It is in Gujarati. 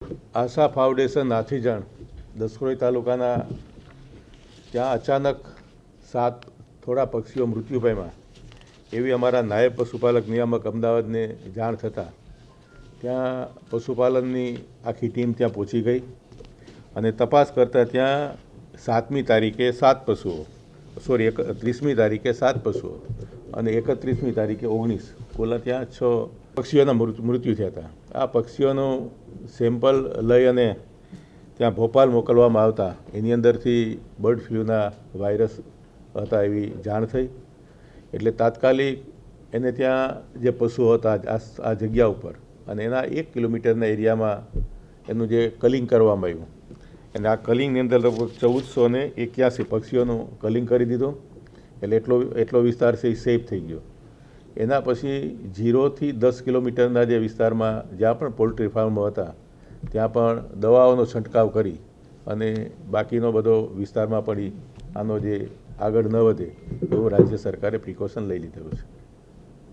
આશા ફાઉન્ડેશન હાથીજણ દસક્રોઈ તાલુકાના ત્યાં અચાનક થોડા પક્ષીઓ મૃત્યુ પામ્યા એવી અમારા નાયબ પશુપાલક નિયામક અમદાવાદને જાણ થતાં ત્યાં પશુપાલનની આખી ટીમ ત્યાં પહોંચી ગઈ અને તપાસ કરતાં ત્યાં 7મી તારીખે 7 પશુઓ 30મી તારીખે 7 પશુઓ અને 31મી તારીખે 19 કુલ ત્યાં 6 પક્ષીઓના મૃત્યુ થયા હતા. આ પક્ષીઓનું સેમ્પલ લઈ અને ત્યાં ભોપાલ મોકલવામાં આવતા એની અંદરથી બર્ડ ફ્લૂના વાયરસ હતા એવી જાણ થઈ. એટલે તાત્કાલિક એને ત્યાં જે પશુઓ હતા આ જગ્યા ઉપર અને એના 1 કિલોમીટરના એરિયામાં એનું જે કલિંગ કરવામાં આવ્યું અને આ કલિંગની અંદર લગભગ 1481 પક્ષીઓનું કલિંગ કરી દીધું. એટલે એટલો વિસ્તાર છે એ સેફ થઈ ગયો. એના પછી 0 થી 10 કિલોમીટરના જે વિસ્તારમાં જ્યાં પણ પોલ્ટ્રી ફાર્મો હતા ત્યાં પણ દવાઓનો છંટકાવ કરી અને બાકીનો બધો વિસ્તારમાં પણ આનો જે આગળ ન વધે એવું રાજ્ય સરકારે પ્રિકોશન લઈ લીધેલું છે.